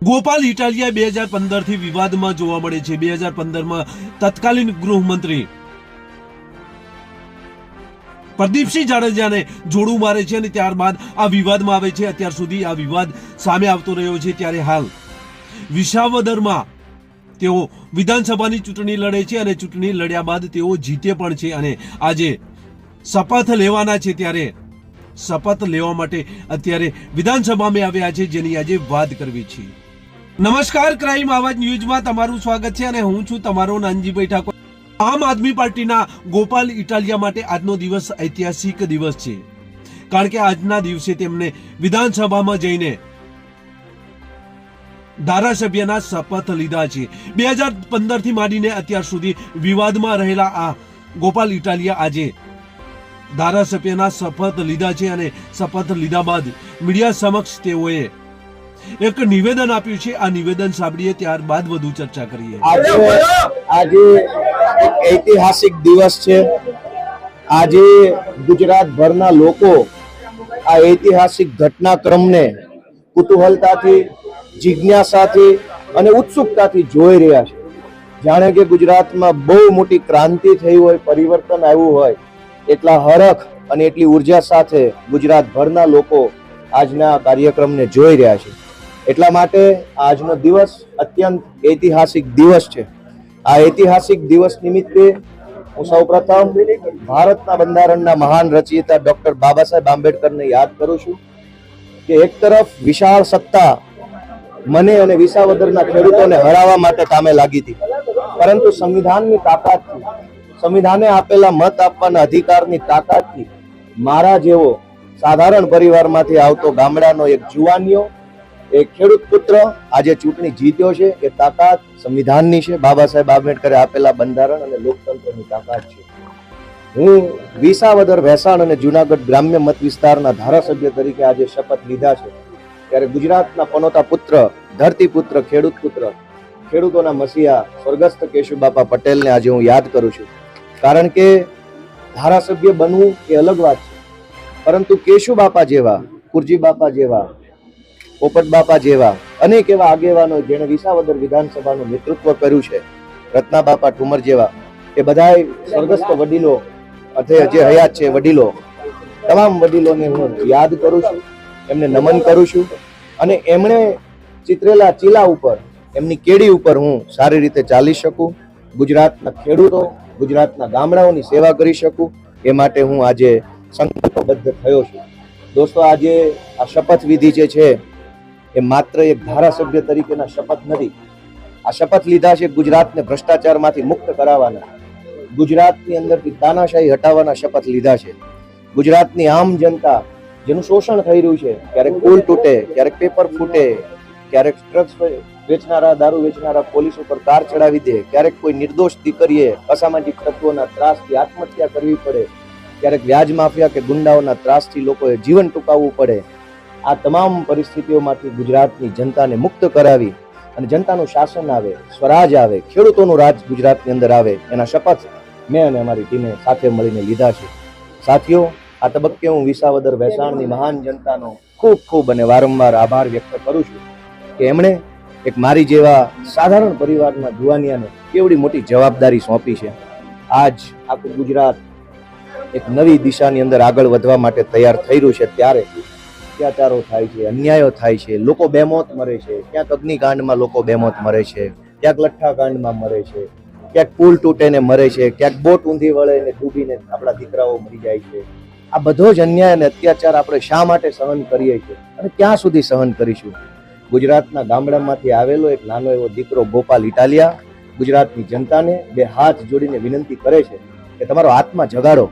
ગોપાલ ઇટાલિયા 2015 થી વિવાદમાં જોવા મળે છે। 2015માં તત્કાલીન ગૃહમંત્રી પ્રદીપસિંહ જાડેજાને જોડું મારે છે અને ત્યારબાદ આ વિવાદમાં આવે છે। અત્યાર સુધી આ વિવાદ સામે આવતો રહ્યો છે, ત્યારે હાલ વિસાવદરમાં તેઓ વિધાનસભાની ચૂંટણી લડે છે અને ચૂંટણી લડ્યા બાદ તેઓ જીતે પણ છે અને આજે શપથ લેવાના છે। ત્યારે શપથ લેવા માટે અત્યારે વિધાનસભામાં આવ્યા છે, જેની આજે વાત કરવી છે। નમસ્કાર, ક્રાઇમ આવાજ ન્યૂઝમાં તમારું સ્વાગત છે અને હું છું તમારો નાનજીભાઈ ઠાકોર। આમ આદમી પાર્ટીના ગોપાલ ઇટાલિયા માટે આજનો દિવસ ઐતિહાસિક દિવસ છે, કારણ કે આજના દિવસે તેમને વિધાનસભામાં જઈને ધારાસભ્યના શપથ લીધા છે। 2015 થી માંડીને અત્યાર સુધી વિવાદમાં રહેલા આ ગોપાલ ઇટાલિયા આજે ધારાસભ્યના શપથ લીધા છે અને શપથ લીધા બાદ મીડિયા સમક્ષ તેઓએ એક નિવેદન આપ્યું છે। આ નિવેદન સાંભળીએ ત્યારબાદ વધુ ચર્ચા કરીએ। આજે એક ઐતિહાસિક દિવસ છે। આજે ગુજરાતભરના લોકો આ ઐતિહાસિક ઘટનાક્રમને કુતૂહલતાથી, જિજ્ઞાસાથી અને ઉત્સુકતાથી જોઈ રહ્યા છે। જાણે કે ગુજરાતમાં બહુ મોટી ક્રાંતિ થઈ હોય, પરિવર્તન આવ્યું હોય, એટલા હરખ અને એટલી ઉર્જા સાથે ગુજરાતભરના લોકો આજના કાર્યક્રમને જોઈ રહ્યા છે। એટલા માટે આજનો દિવસ અત્યંત ઐતિહાસિક દિવસ છે। આ ઐતિહાસિક દિવસ નિમિત્તે હું સૌપ્રથમ ભારતના બંધારણના મહાન રચયિતા ડોક્ટર બાબા સાહેબ આંબેડકરને યાદ કરું છું કે એક તરફ વિશાળ સત્તા મને અને વિસાવદરના ખેડૂતોને હરાવવા માટે કામે લાગી હતી, પરંતુ સંવિધાનની તાકાતથી, સંવિધાને આપેલા મત આપવાના અધિકારની તાકાતથી મારા જેવો સાધારણ પરિવારમાંથી આવતો ગામડાનો એક જુવાનિયો, એક ખેડૂત પુત્ર આજે ચૂંટણી જીત્યો છે। એ તાકાત સંવિધાનની છે, બાબા સાહેબ આંબેડકરે આપેલા બંધારણ અને લોકતંત્રની તાકાત છે। હું વિસાવદર, ભેસાણ અને જુનાગઢ ગ્રામ્ય મત વિસ્તારના ધારાસભ્ય તરીકે આજે શપથ લીધા છે, ત્યારે ગુજરાતના પનોતા પુત્ર, ધરતીપુત્ર, ખેડૂત પુત્ર, ખેડૂતોના મસીહા સ્વર્ગસ્થ કેશુબાપા પટેલને આજે હું યાદ કરું છું। કારણ કે ધારાસભ્ય બનવું એ અલગ વાત છે, પરંતુ કેશુબાપા જેવા, કુરજી બાપા જેવા, પોપટ બાપા જેવા અનેક એવા આગેવાનો જેણે વિસાવદર વિધાનસભાનું નેતૃત્વ કર્યું છે, રત્ના બાપા ઠુમર જેવા, એ બધાય સ્વર્ગસ્થ વડીલો જે હયાત છે, વડીલો, તમામ વડીલોને હું યાદ કરું છું, એમને નમન કરું છું અને એમણે ચિતરેલા ચીલા ઉપર, એમની કેડી ઉપર હું સારી રીતે ચાલી શકું, ગુજરાતના ખેડૂતો, ગુજરાતના ગામડાઓની સેવા કરી શકું, એ માટે હું આજે સંકલ્પબદ્ધ થયો છું। દોસ્તો, આજે આ શપથ વિધિ જે છે એ માત્ર એક ધારાસભ્ય તરીકેના શપથ નથી। આ શપથ લીધા છે ગુજરાતને ભ્રષ્ટાચારમાંથી મુક્ત કરાવવાના, ગુજરાતની અંદરથી તાનાશાહી હટાવવાના શપથ લીધા છે। ગુજરાતની આમ જનતા જેનું શોષણ થઈ રહ્યું છે, ક્યારેક પુલ તૂટે, ક્યારેક પેપર ફૂટે, ક્યારેક ડ્રગ્સ વેચનારા, દારૂ વેચનારા પોલીસ ઉપર કાર ચડાવી દે, ક્યારેક કોઈ નિર્દોષ દીકરીએ અસામાજિક તત્વોના ત્રાસથી આત્મહત્યા કરવી પડે, ક્યારેક વ્યાજ માફિયા કે ગુંડાઓના ત્રાસથી લોકોએ જીવન ટૂંકાવવું પડે। આ તમામ પરિસ્થિતિઓમાંથી ગુજરાતની જનતાને મુક્ત કરાવી અને જનતાનું શાસન આવે, સ્વરાજ આવે, ખેડૂતોનું રાજ ગુજરાતની અંદર આવે, એના શપથ મેં અને અમારી ટીમે સાથે મળીને લીધા છે। સાથીઓ, આ તબક્કે હું વિસાવદર ભેસાણની મહાન જનતાનો ખૂબ ખૂબ અને વારંવાર આભાર વ્યક્ત કરું છું કે એમણે એક મારી જેવા સાધારણ પરિવારના જુવાનિયાને કેવડી મોટી જવાબદારી સોંપી છે। આજ આખું ગુજરાત એક નવી દિશાની અંદર આગળ વધવા માટે તૈયાર થઈ રહ્યું છે, ત્યારે અત્યાચારો થાય છે, અન્યાયો થાય છે, લોકો બેમોત મરે છે, ક્યાંક અગ્નિકાંડમાં લોકો બેમોત મરે છે, ક્યાંક લઠ્ઠાકાંડમાં મરે છે, ક્યાંક પુલ તૂટે ને મરે છે, ક્યાંક બોટ ઊંધી વળે ને ડૂબીને આપણા દીકરાઓ મરી જાય છે। આ બધો જ અન્યાય અને અત્યાચાર આપણે શા માટે સહન કરીએ છીએ અને ક્યાં સુધી સહન કરીશું? ગુજરાતના ગામડામાંથી આવેલો એક નાનો એવો દીકરો ગોપાલ ઇટાલિયા ગુજરાતની જનતાને બે હાથ જોડીને વિનંતી કરે છે કે તમારો આત્મા જગાડો।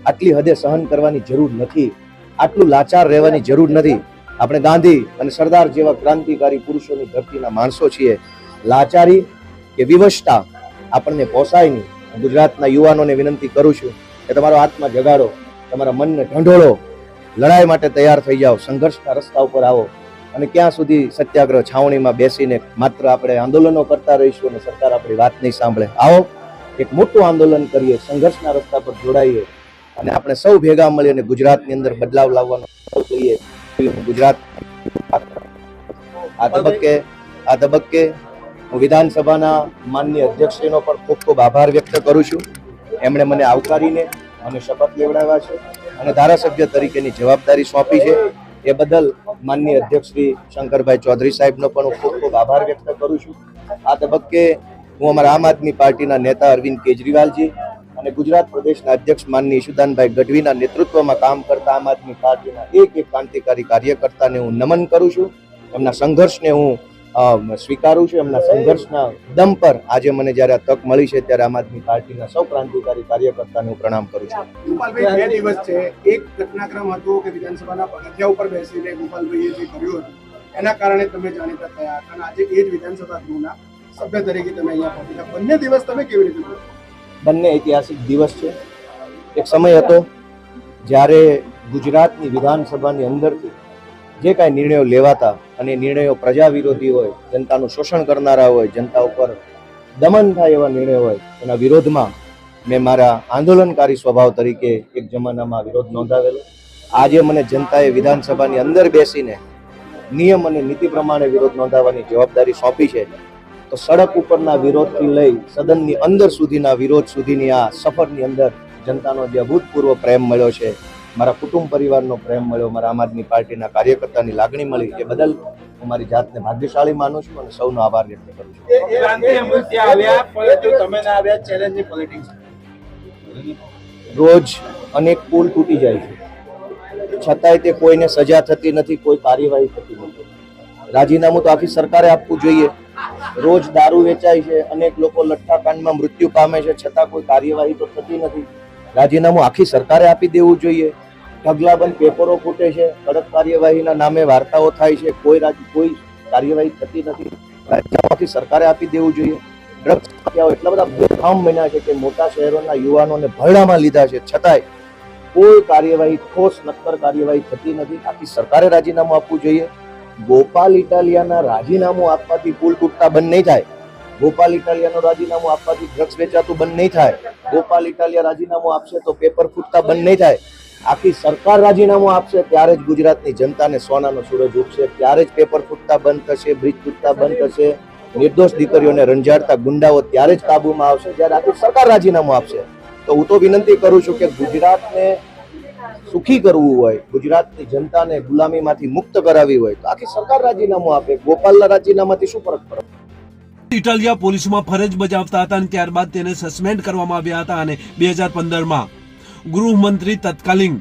આટલી હદે સહન કરવાની જરૂર નથી, આટલું લાચાર રહેવાની જરૂર નથી। આપણે ગાંધી અને સરદાર જેવા ક્રાંતિકારી પુરુષોની ધરતીના માણસો છીએ। લાચારી કે વિવશતા આપણને પોસાય નહીં। ગુજરાતના યુવાનોને વિનંતી કરું છું કે તમારો આત્મા જગાડો, તમારા મનને ઢંઢોળો, લડાઈ માટે તૈયાર થઈ જાઓ, સંઘર્ષના રસ્તા ઉપર આવો। અને ક્યાં સુધી સત્યાગ્રહ છાવણીમાં બેસીને માત્ર આપણે આંદોલનો કરતા રહીશું અને સરકાર આપણી વાત નહીં સાંભળે? આવો એક મોટું આંદોલન કરીએ, સંઘર્ષના રસ્તા પર જોડાઈએ અને આપણે સૌ ભેગા મળીને ગુજરાતની અંદર બદલાવ લાવવાનો કરીએ। ગુજરાત આ તબક્કે હું વિધાનસભાના માનનીય અધ્યક્ષશ્રીનો પણ ખૂબ ખૂબ આભાર વ્યક્ત કરું છું. એમણે મને આવકારીને મને શપથ લેવડાવ્યા છે અને ધારાસભ્ય તરીકેની જવાબદારી સોંપી છે. એ બદલ માનનીય અધ્યક્ષ શ્રી શંકરભાઈ ચૌધરી સાહેબનો પણ હું ખૂબ ખૂબ આભાર વ્યક્ત કરું છું. આ તબક્કે હું અમારા આમ આદમી પાર્ટીના નેતા અરવિંદ કેજરીવાલજી અને ગુજરાત પ્રદેશના અધ્યક્ષ માનનીય ઈશુદાનભાઈ ગઢવીના નેતૃત્વમાં કામ કરતા આમ આદમી પાર્ટીના એક ક્રાંતિકારી કાર્યકર્તાને હું નમન કરું છું. એમના સંઘર્ષને હું સ્વીકારું છું. એમના સંઘર્ષના દમ પર આજે મને જ્યારે આ તક મળી છે ત્યારે આમ આદમી પાર્ટીના સૌ ક્રાંતિકારી કાર્યકર્તાને હું પ્રણામ કરું છું. ગોપાલભાઈ, 2 દિવસ છે, એક ઘટનાક્રમ હતો કે વિધાનસભાના પગથિયા ઉપર બેસીને ગોપાલભાઈએ જે કર્યું હતું એના કારણે તમે જાણીતા થયા હતા અને આજે એ જ વિધાનસભા ગૃહના સભ્ય તરીકે તમે અહીંયા પહોંચ્યા. બંને દિવસ તમે કેવી રીતે જોયા? બંને ઐતિહાસિક દિવસ છે. એક સમય હતો જ્યારે ગુજરાતની વિધાનસભાની અંદરથી જે કાંઈ નિર્ણયો લેવાતા અને નિર્ણયો પ્રજા વિરોધી હોય, જનતાનું શોષણ કરનારા હોય, જનતા ઉપર દમન થાય એવા નિર્ણયો હોય, એના વિરોધમાં મેં મારા આંદોલનકારી સ્વભાવ તરીકે એક જમાનામાં વિરોધ નોંધાવેલો. આજે મને જનતાએ વિધાનસભાની અંદર બેસીને નિયમ અને નીતિ પ્રમાણે વિરોધ નોંધાવવાની જવાબદારી સોંપી છે. તો સડક ઉપરના વિરોધથી લઈ સદનની અંદર સુધીના વિરોધ સુધીની આ સફરની અંદર જનતાનો જે અભૂતપૂર્વ પ્રેમ મળ્યો છે, મારા કુટુંબ પરિવારનો પ્રેમ મળ્યો, મારા આમ આદમી પાર્ટીના કાર્યકર્તાની લાગણી મળી, એ બદલ હું મારી જાતને ભાગ્યશાળી માનું છું અને સૌનો આભાર વ્યક્ત કરું છું. રોજ અનેક પુલ તૂટી જાય છે, છતાંય તે કોઈને સજા થતી નથી, કોઈ કાર્યવાહી થતી નથી. રાજીનામું તો આખી સરકારે આપવું જોઈએ. રોજ દારૂ વેચાય છે, અનેક લોકો લઠ્ઠાકાંડમાં મૃત્યુ પામે છે, છતાં કોઈ કાર્યવાહી તો થતી નથી. રાજીનામું આખી સરકારે આપી દેવું જોઈએ. ઢગલાબંધ પેપરો ફૂટે છે, કડક કાર્યવાહીના નામે વાર્તાઓ થાય છે, કોઈ કાર્યવાહી થતી નથી. રાજીનામું આખી સરકારે આપી દેવું જોઈએ. ડ્રગ્સ માફિયાઓ એટલા બધા બેફામ બન્યા છે કે મોટા શહેરોના યુવાનોને ભરડામાં લીધા છે, છતાંય કોઈ કાર્યવાહી, ઠોસ નક્કર કાર્યવાહી થતી નથી. આખી સરકારે રાજીનામું આપવું જોઈએ. ગોપાલ ઇટાલિયાના રાજીનામું આપવાથી પુલ તૂટતા બંધ નહીં થાય. ગોપાલ ઇટાલિયાનું રાજીનામું આપવાથી ડ્રગ્સ વેચાતું બંધ નહીં થાય. ગોપાલ ઇટાલિયા રાજીનામું આપશે તો પેપર ફૂટતા બંધ નહીં થાય. આખી સરકાર રાજીનામું આપશે ત્યારે જ ગુજરાતની જનતાને સોનાનો સૂરજ ઉગશે, ત્યારે જ પેપર ફૂટતા બંધ થશે, બ્રિજ તૂટતા બંધ થશે, નિર્દોષ દીકરીઓને રંજાડતા ગુંડાઓ ત્યારે જ કાબુમાં આવશે જ્યારે આખી સરકાર રાજીનામું આપશે. તો હું તો વિનંતી કરું છું કે ગુજરાતને સુખી કરવું હોય, ગુજરાતની જનતાને ગુલામીમાંથી મુક્ત કરાવી હોય તો આખી સરકાર રાજીનામું આપે. ગોપાલના રાજીનામાથી શું ફરક પડે? ઇટાલિયા પોલીસમાં ફરજ બજાવતા હતા અને ત્યારબાદ તેને સસ્પેન્ડ કરવામાં આવ્યા હતા અને 2015માં ગૃહમંત્રી તત્કાલીન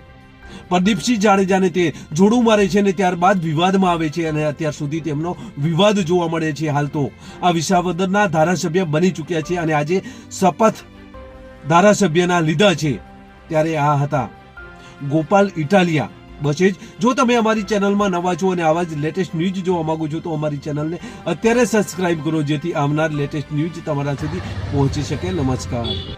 પ્રદીપસિંહ જાડેજાને તે જોડું મારે છે અને ત્યારબાદ વિવાદમાં આવે છે અને અત્યાર સુધી તેમનો વિવાદ જોવા મળે છે. હાલ તો આ વિસાવદરના ધારાસભ્ય બની ચૂક્યા છે અને આજે શપથ ધારાસભ્યના લીધા છે. ત્યારે આ હતા ગોપાલ ઇટાલિયા. બસ જ. જો તમે અમારી ચેનલમાં નવા છો અને આવા જ લેટેસ્ટ ન્યૂઝ જોવા માંગો છો તો અમારી ચેનલને અત્યારે સબસ્ક્રાઇબ કરો, જેથી આવનાર લેટેસ્ટ ન્યૂઝ તમારા સુધી પહોંચી શકે. નમસ્કાર.